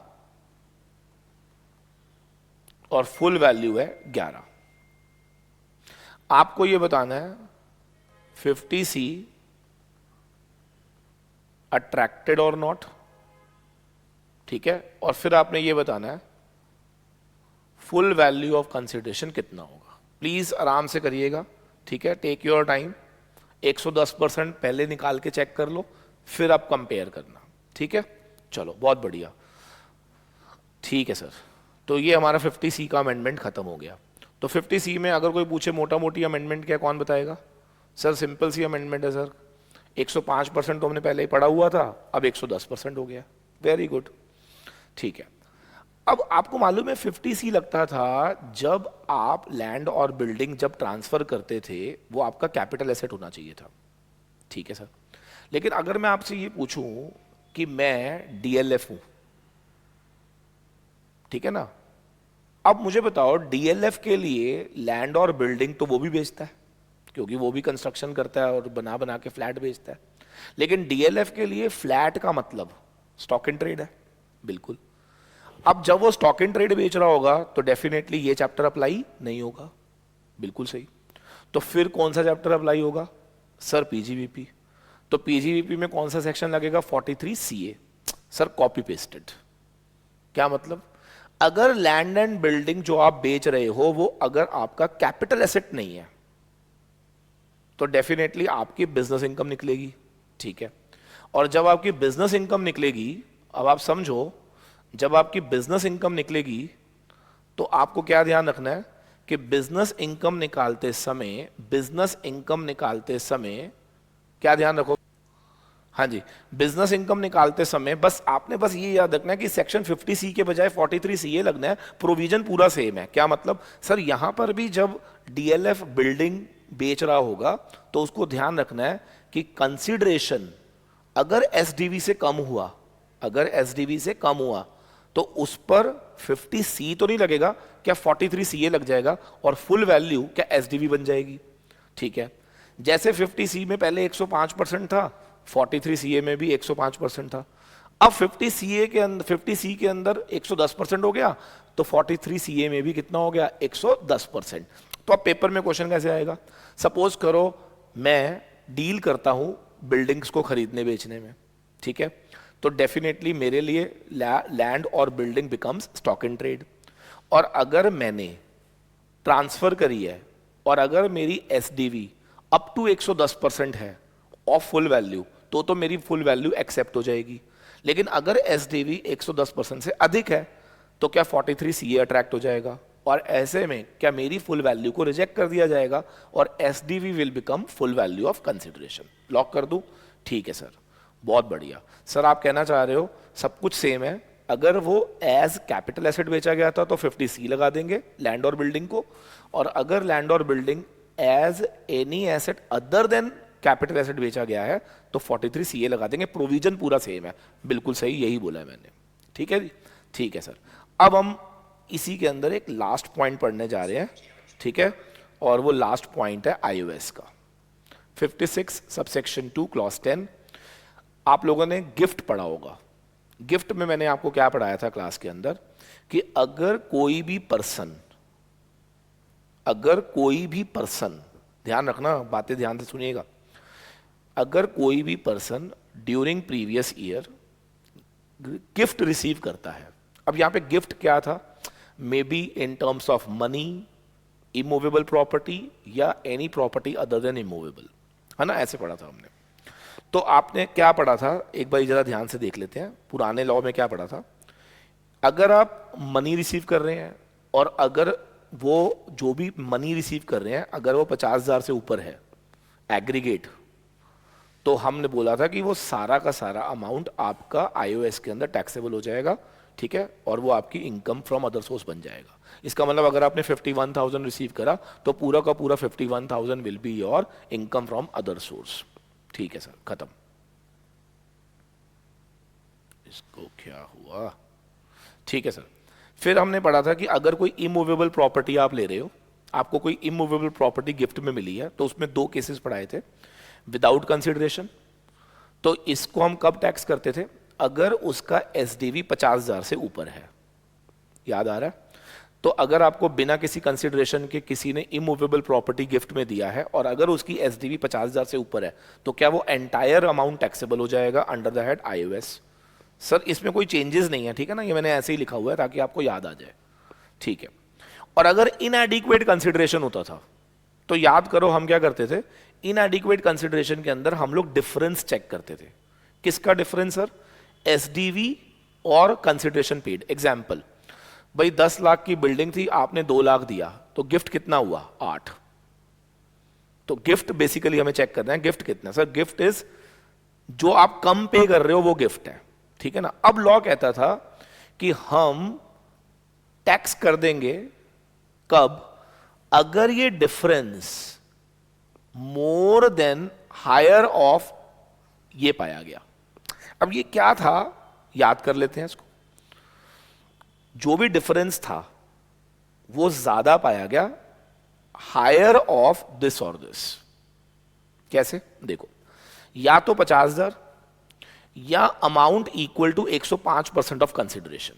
और फुल वैल्यू है 11। आपको ये बताना है 50 सी अट्रैक्टेड और नॉट, ठीक है, और फिर आपने ये बताना है फुल वैल्यू ऑफ कंसिडरेशन कितना होगा। प्लीज आराम से करिएगा, ठीक है, टेक योर टाइम। 110% पहले निकाल के चेक कर लो, फिर आप कंपेयर करना, ठीक है। चलो बहुत बढ़िया, ठीक है सर। तो ये हमारा 50 सी का अमेंडमेंट खत्म हो गया। तो 50 सी में अगर कोई पूछे मोटा मोटी अमेंडमेंट क्या, कौन बताएगा? सर सिंपल सी अमेंडमेंट है सर, 105% तो हमने पहले ही पढ़ा हुआ था, अब 110% हो गया। वेरी गुड, ठीक है। अब आपको मालूम है 50 सी लगता था जब आप लैंड और बिल्डिंग जब ट्रांसफर करते थे वो आपका कैपिटल एसेट होना चाहिए था, ठीक है सर। लेकिन अगर मैं आपसे ये पूछूं कि मैं डीएलएफ हूं, ठीक है ना, अब मुझे बताओ डीएलएफ के लिए लैंड और बिल्डिंग तो वो भी बेचता है क्योंकि वो भी कंस्ट्रक्शन करता है और बना बना के फ्लैट बेचता है। लेकिन डीएलएफ के लिए फ्लैट का मतलब स्टॉक इन ट्रेड है, बिल्कुल। अब जब वो स्टॉक इन ट्रेड बेच रहा होगा तो डेफिनेटली ये चैप्टर अप्लाई नहीं होगा, बिल्कुल सही। तो फिर कौन सा चैप्टर अप्लाई होगा? Sir PGBP. तो पीजीबीपी में कौन सा सेक्शन लगेगा? 43 सीए। Sir copy pasted. क्या मतलब? अगर लैंड एंड बिल्डिंग जो आप बेच रहे हो वो अगर आपका कैपिटल एसेट नहीं है तो डेफिनेटली आपकी बिजनेस इनकम निकलेगी, ठीक है। और जब आपकी बिजनेस इनकम निकलेगी, अब आप समझो, जब आपकी बिजनेस इनकम निकलेगी तो आपको क्या ध्यान रखना है कि बिजनेस इनकम निकालते समय क्या ध्यान रखो? हाँ जी, बिजनेस इनकम निकालते समय बस आपने बस ये याद रखना है कि सेक्शन 50 सी के बजाय 43 सी लगना है, प्रोविजन पूरा सेम है। क्या मतलब? सर यहां पर भी जब डीएलएफ बिल्डिंग बेच रहा होगा तो उसको ध्यान रखना है कि कंसिडरेशन अगर एसडीवी से कम हुआ, तो उस पर 50 सी तो नहीं लगेगा, क्या 43 सी लग जाएगा और फुल वैल्यू क्या एसडीवी बन जाएगी, ठीक है। जैसे 50 सी में पहले 105% था, 43 सीए में भी 105% था। अब 50 सी के अंदर 110% हो गया तो 43 सीए में भी कितना हो गया? 110%। तो अब पेपर में क्वेश्चन कैसे आएगा? सपोज करो मैं डील करता हूं बिल्डिंग्स को खरीदने बेचने में, ठीक है, तो डेफिनेटली मेरे लिए लैंड और building becomes stock in trade. और अगर मैंने ट्रांसफर करी है और अगर मेरी एसडीवी अप टू 110% है ऑफ फुल वैल्यू तो मेरी फुल वैल्यू एक्सेप्ट हो जाएगी। लेकिन अगर एसडीवी 110% से अधिक है तो क्या 43 सीए अट्रैक्ट हो जाएगा और ऐसे में क्या मेरी फुल वैल्यू को रिजेक्ट कर दिया जाएगा और SDV will become full value of consideration. Lock कर दूं? ठीक है सर, बहुत बढ़िया। सर आप कहना चाह रहे हो सब कुछ सेम है, अगर वो एज कैपिटल एसेट बेचा गया था तो 50 सी लगा देंगे लैंड और बिल्डिंग को, और अगर लैंड और building as any asset other than capital asset बेचा गया है तो 43 सीए लगा देंगे। प्रोविजन पूरा सेम है, बिल्कुल सही, यही बोला है मैंने, ठीक है जी, ठीक है सर। अब हम इसी के अंदर एक लास्ट पॉइंट पढ़ने जा रहे हैं, ठीक है, और वो लास्ट पॉइंट है आईओएस का 56 सबसेक्शन 2 क्लॉज 10। आप लोगों ने गिफ्ट पढ़ा होगा। गिफ्ट में मैंने आपको क्या पढ़ाया था क्लास के अंदर कि अगर कोई भी पर्सन, ध्यान रखना, बातें ध्यान से सुनिएगा, अगर कोई भी person during previous year gift receive करता है। अब यहां पे गिफ्ट क्या था, may be in terms of money, immovable property या any property other than immovable, है ना, ऐसे पढ़ा था हमने। तो आपने क्या पढ़ा था, एक बार जरा ध्यान से देख लेते हैं, पुराने लॉ में क्या पढ़ा था। अगर आप मनी रिसीव कर रहे हैं और अगर वो जो भी मनी रिसीव कर रहे हैं अगर वो 50,000 से ऊपर है एग्रीगेट, तो हमने बोला था कि वो सारा का सारा अमाउंट आपका आईओएस के अंदर टैक्सेबल हो जाएगा, ठीक है, और वो आपकी इनकम फ्रॉम अदर सोर्स बन जाएगा। इसका मतलब अगर आपने 51,000 रिसीव करा तो पूरा का पूरा 51,000 will be your income from other source. ठीक है सर, खत्म। इसको क्या हुआ, ठीक है सर। फिर हमने पढ़ा था कि अगर कोई इमूवेबल प्रॉपर्टी आप ले रहे हो, आपको कोई इमूवेबल प्रॉपर्टी गिफ्ट में मिली है, तो उसमें दो केसेस पढ़ाए थे, विदाउट कंसिडरेशन। तो इसको हम कब टैक्स करते थे, अगर उसका एसडीवी 50,000 से ऊपर है, याद आ रहा है। तो अगर आपको बिना किसी कंसिडरेशन के किसी ने इमूवेबल प्रॉपर्टी गिफ्ट में दिया है और अगर उसकी एसडीवी 50,000 से ऊपर है, तो क्या वो एंटायर अमाउंट टैक्सेबल हो जाएगा under the head iOS. Sir इसमें कोई चेंजेस नहीं है, ठीक है ना, ये मैंने ऐसे ही लिखा हुआ है ताकि आपको याद आ जाए, ठीक है। और अगर इनएडिक्वेट कंसिडरेशन होता था, तो याद करो हम क्या करते थे, इनएडिक्वेट कंसिडरेशन के अंदर हम लोग डिफरेंस चेक करते थे। किसका डिफरेंस सर, एसडीवी और कंसिडरेशन पेड। एग्जाम्पल, भाई 10 लाख की बिल्डिंग थी, आपने 2 लाख दिया, तो गिफ्ट कितना हुआ, 8। तो गिफ्ट बेसिकली हमें चेक करना है, गिफ्ट कितना सर, गिफ्ट इज जो आप कम पे कर रहे हो वो गिफ्ट है, ठीक है ना। अब लॉ कहता था कि हम टैक्स कर देंगे कब, अगर ये difference more than higher of ये पाया गया। अब ये क्या था, याद कर लेते हैं इसको। जो भी डिफरेंस था वो ज्यादा पाया गया हायर ऑफ दिस और दिस। कैसे, देखो, या तो 50,000 या amount equal to 105% of consideration,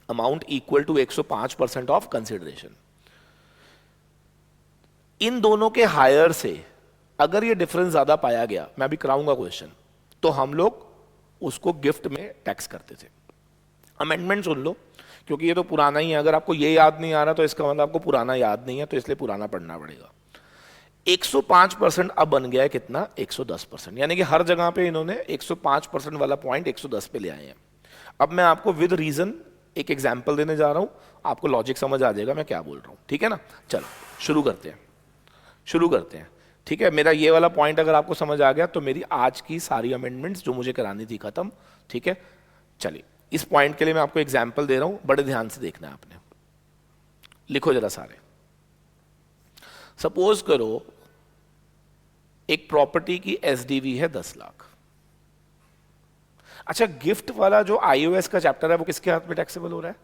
amount equal to 105% of consideration. इन दोनों के हायर से अगर ये डिफरेंस ज्यादा पाया गया, मैं अभी कराऊंगा क्वेश्चन, तो हम लोग उसको गिफ्ट में टैक्स करते थे। अमेंडमेंट सुन लो, क्योंकि ये तो पुराना ही है, अगर आपको ये याद नहीं आ रहा तो इसका मतलब आपको पुराना याद नहीं है, तो इसलिए पुराना पढ़ना पड़ेगा। 105% अब बन गया है कितना, 110%, यानी कि हर जगह पे इन्होंने 105% वाला पॉइंट 110 पे ले आए हैं। अब मैं आपको विद रीजन एक एग्जांपल देने जा रहा हूं, आपको लॉजिक समझ आ जाएगा मैं क्या बोल रहा हूं, ठीक है ना। चलो शुरू करते हैं, शुरू करते हैं, ठीक है। मेरा ये वाला पॉइंट अगर आपको समझ आ गया तो मेरी आज की सारी अमेंडमेंट्स जो मुझे करानी थी खत्म, ठीक है। चलिए, इस पॉइंट के लिए मैं आपको एग्जाम्पल दे रहा हूं, बड़े ध्यान से देखना है आपने, लिखो जरा सारे। सपोज करो एक प्रॉपर्टी की एसडीवी है 10 लाख। अच्छा, गिफ्ट वाला जो आईओएस का चैप्टर है वो किसके हाथ में टैक्सेबल हो रहा है,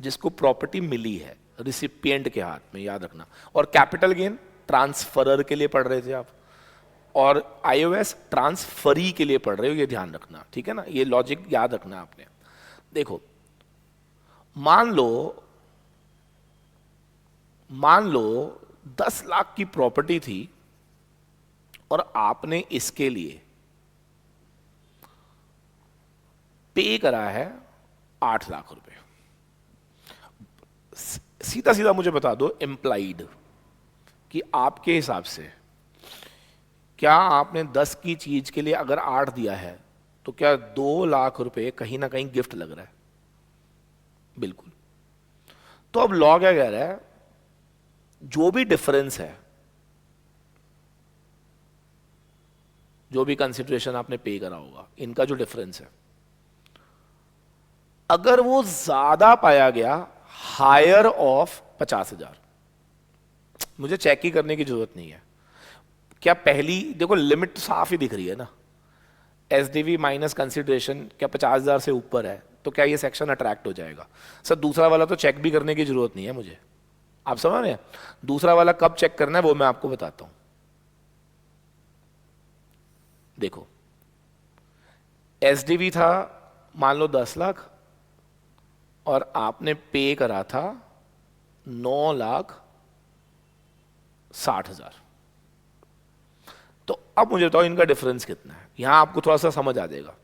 जिसको प्रॉपर्टी मिली है, रिसिपिएंट के हाथ में, याद रखना। और कैपिटल गेन ट्रांसफरर के लिए पढ़ रहे थे आप, और आईओएस ट्रांसफरी के लिए पढ़ रहे हो, ये ध्यान रखना, ठीक है ना, ये लॉजिक याद रखना आपने। देखो, मान लो 10 लाख की प्रॉपर्टी थी और आपने इसके लिए पे करा है 8 लाख रुपए। सीधा सीधा मुझे बता दो इंप्लाइड कि आपके हिसाब से क्या आपने 10 की चीज के लिए अगर 8 दिया है तो क्या 2 लाख रुपए कहीं ना कहीं गिफ्ट लग रहा है, बिल्कुल। तो अब लॉ क्या कह रहा है, जो भी डिफरेंस है, जो भी कंसिडरेशन आपने पे करा होगा, इनका जो डिफरेंस है, अगर वो ज्यादा पाया गया हायर ऑफ 50,000, मुझे चेक ही करने की जरूरत नहीं है, क्या पहली देखो लिमिट साफ ही दिख रही है ना, एसडीवी माइनस कंसिडरेशन, क्या 50,000 से ऊपर है तो क्या ये सेक्शन अट्रैक्ट हो जाएगा। सर दूसरा वाला तो चेक भी करने की जरूरत नहीं है मुझे, आप समझ रहे हैं। दूसरा वाला कब चेक करना है वो मैं आपको बताता हूं। देखो, एसडीवी था मान लो 10 लाख और आपने पे करा था 9,60,000। तो अब मुझे बताओ इनका डिफरेंस कितना है, यहां आपको थोड़ा सा समझ आ जाएगा।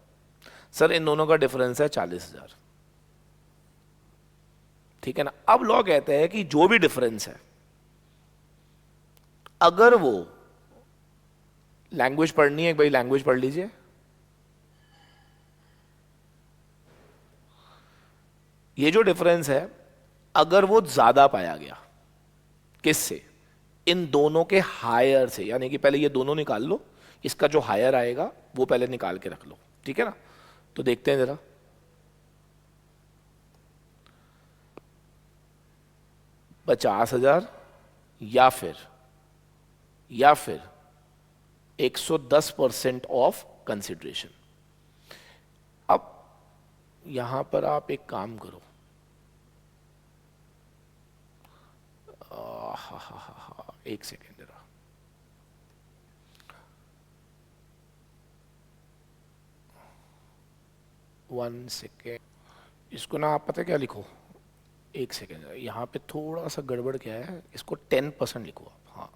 सर इन दोनों का डिफरेंस है 40,000, ठीक है ना। अब लॉ कहते हैं कि जो भी डिफरेंस है, अगर वो, लैंग्वेज पढ़नी है, एक भाई लैंग्वेज पढ़ लीजिए, ये जो डिफरेंस है अगर वो ज्यादा पाया गया, किससे, इन दोनों के हायर से, यानी कि पहले ये दोनों निकाल लो, इसका जो हायर आएगा वो पहले निकाल के रख लो, ठीक है ना। तो देखते हैं जरा, 50,000 या फिर 110% ऑफ कंसिडरेशन। अब यहां पर आप एक काम करो, एक सेकेंड जरा, वन सेकेंड, इसको ना आप पता क्या लिखो, एक सेकेंड, यहाँ पे थोड़ा सा गड़बड़ क्या है, इसको 10% लिखो आप। हाँ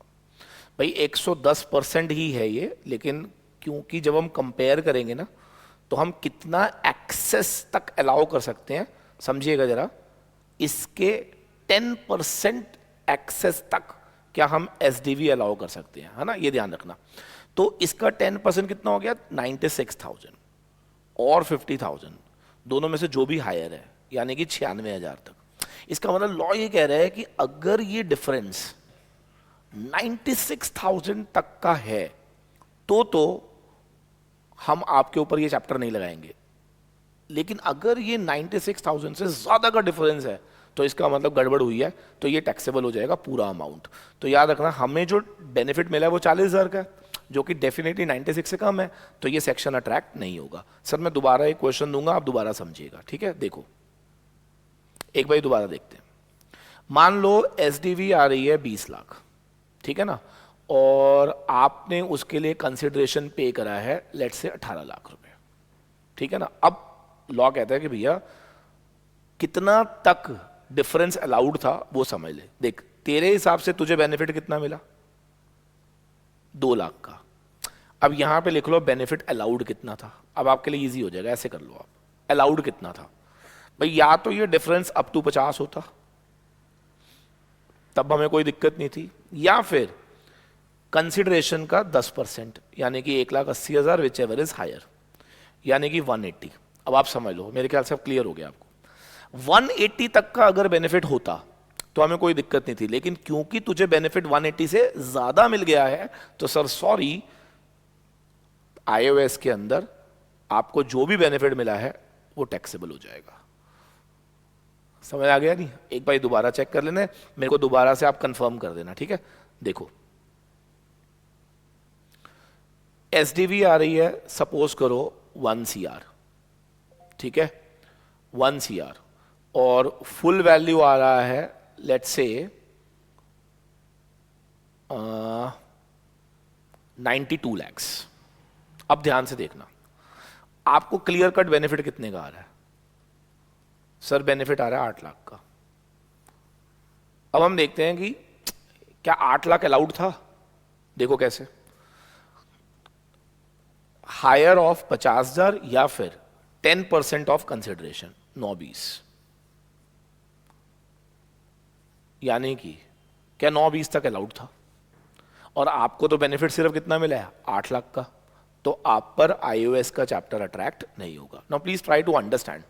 भाई 110% ही है ये, लेकिन क्योंकि जब हम कंपेयर करेंगे ना, तो हम कितना एक्सेस तक अलाउ कर सकते हैं, समझिएगा जरा, इसके 10% एक्सेस तक क्या हम एसडीवी अलाउ कर सकते हैं, है ना, ये ध्यान रखना। तो इसका 10% कितना हो गया, 96,000 और 50,000, दोनों में से जो भी हायर है, यानी कि 96,000 तक। इसका मतलब लॉ ये कह रहा है कि अगर ये डिफरेंस 96,000 तक का है तो हम आपके ऊपर ये चैप्टर नहीं लगाएंगे, लेकिन अगर ये 96,000 से ज्यादा का डिफरेंस है तो इसका मतलब गड़बड़ हुई है, तो ये टैक्सेबल हो जाएगा पूरा अमाउंट। तो याद रखना, हमें जो बेनिफिट मिला है वो 40,000 का है, जो कि डेफिनेटली 96 से कम है, तो ये सेक्शन अट्रैक्ट नहीं होगा। सर मैं दोबारा एक क्वेश्चन दूंगा, आप दोबारा समझिएगा, ठीक है। देखो एक बार दोबारा देखते हैं, मान लो एसडीवी आ रही है 20 लाख, ठीक है ना, और आपने उसके लिए कंसिडरेशन पे करा है लेट्स से 18 लाख रुपए, ठीक है ना। अब लॉ कहता है कि भैया कितना तक डिफरेंस अलाउड था वो समझ ले। देख तेरे हिसाब से तुझे बेनिफिट कितना मिला, 2 लाख का। अब यहां पे लिख लो बेनिफिट अलाउड कितना था, अब आपके लिए इजी हो जाएगा, ऐसे कर लो आप, अलाउड कितना था भाई, या तो ये डिफरेंस अप टू 50 होता, तब हमें कोई दिक्कत नहीं थी, या फिर कंसिडरेशन का 10%, यानी कि 1,80,000 विच एवर इज हायर, यानी कि 180। अब आप समझ लो, मेरे ख्याल से अब क्लियर हो गया आपको, 180 तक का अगर बेनिफिट होता तो हमें कोई दिक्कत नहीं थी, लेकिन क्योंकि तुझे बेनिफिट 180 से ज्यादा मिल गया है, तो सर सॉरी, आईओएस के अंदर आपको जो भी बेनिफिट मिला है वो टैक्सेबल हो जाएगा। समझ आ गया नहीं, एक बार दोबारा चेक कर लेना, मेरे को दोबारा से आप कंफर्म कर देना, ठीक है। देखो एसडीवी आ रही है, सपोज करो 1 CR, ठीक है, 1 CR, और फुल वैल्यू आ रहा है लेट्स से 92 लैक्स। अब ध्यान से देखना, आपको क्लियर कट बेनिफिट कितने का आ रहा है, सर बेनिफिट आ रहा है 8 लाख का। अब हम देखते हैं कि क्या 8 लाख अलाउड था, देखो कैसे, हायर ऑफ 50,000 या फिर 10% ऑफ कंसिडरेशन 9-20, यानी कि क्या 9-20 तक अलाउड था, और आपको तो बेनिफिट सिर्फ कितना मिला है, 8 लाख का, तो आप पर आईओएस का चैप्टर अट्रैक्ट नहीं होगा। Now please try to understand,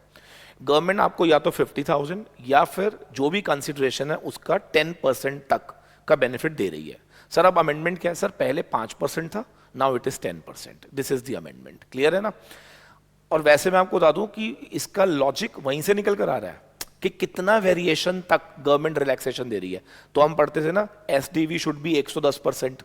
government आपको या तो 50,000 या फिर जो भी कंसिडरेशन है उसका 10% तक का बेनिफिट दे रही है। सर अब अमेंडमेंट क्या है, सर पहले 5% था, now it is 10%, this is the amendment, clear है ना। और वैसे मैं आपको बता दूं कि इसका लॉजिक वहीं से निकल कर आ रहा है कि कितना वेरिएशन तक गवर्नमेंट रिलैक्सेशन दे रही है। तो हम पढ़ते थे ना, SDV should be 110%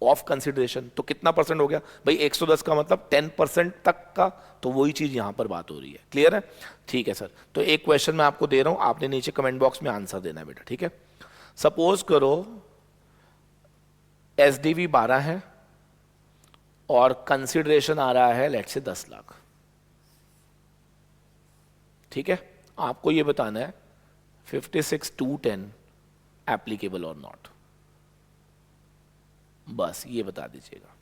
of consideration, तो कितना परसेंट हो गया भाई, 110 का मतलब 10% तक का, तो वही चीज यहां पर बात हो रही है, क्लियर है। ठीक है सर, तो एक क्वेश्चन मैं आपको दे रहा हूं, आपने नीचे कमेंट बॉक्स में आंसर देना है बेटा, ठीक है। सपोज करो एसडीवी 12 है और कंसिडरेशन आ रहा है लेट से 10 लाख, ठीक है। आपको ये बताना है 56(2)(10 एप्लीकेबल और नॉट, बस ये बता दीजिएगा,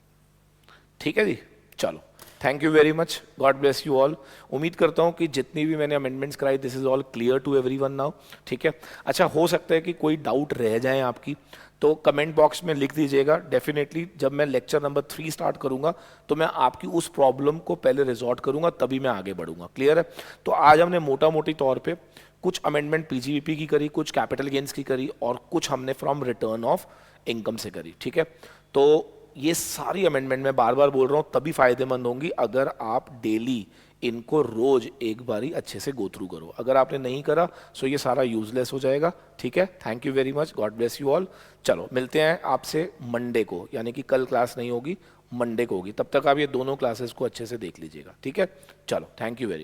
ठीक है जी। चलो, thank you very much, God bless you all. उम्मीद करता हूँ कि जितनी भी मैंने अमेंडमेंट्स कराई, this is all clear to everyone now. ठीक है, अच्छा, हो सकता है कि कोई डाउट रह जाए आपकी, तो कमेंट बॉक्स में लिख दीजिएगा। डेफिनेटली जब मैं लेक्चर नंबर 3 स्टार्ट करूंगा तो मैं आपकी उस प्रॉब्लम को पहले रिजॉर्ट करूंगा, तभी मैं आगे बढ़ूंगा। क्लियर है? तो आज हमने मोटा मोटी तौर पे कुछ अमेंडमेंट पीजीबीपी की करी, कुछ कैपिटल गेन्स की करी, और कुछ हमने फ्रॉम रिटर्न ऑफ इनकम से करी। ठीक है, तो ये सारी अमेंडमेंट मैं बार बार बोल रहा हूँ तभी फायदेमंद होंगी अगर आप डेली इनको रोज एक बारी अच्छे से गो थ्रू करो। अगर आपने नहीं करा सो ये सारा यूजलेस हो जाएगा। ठीक है, thank you very much, God bless you all. चलो, मिलते हैं आपसे मंडे को, यानी कि कल क्लास नहीं होगी, मंडे को होगी। तब तक आप ये दोनों क्लासेस को अच्छे से देख लीजिएगा। ठीक है, चलो, थैंक यू वेरी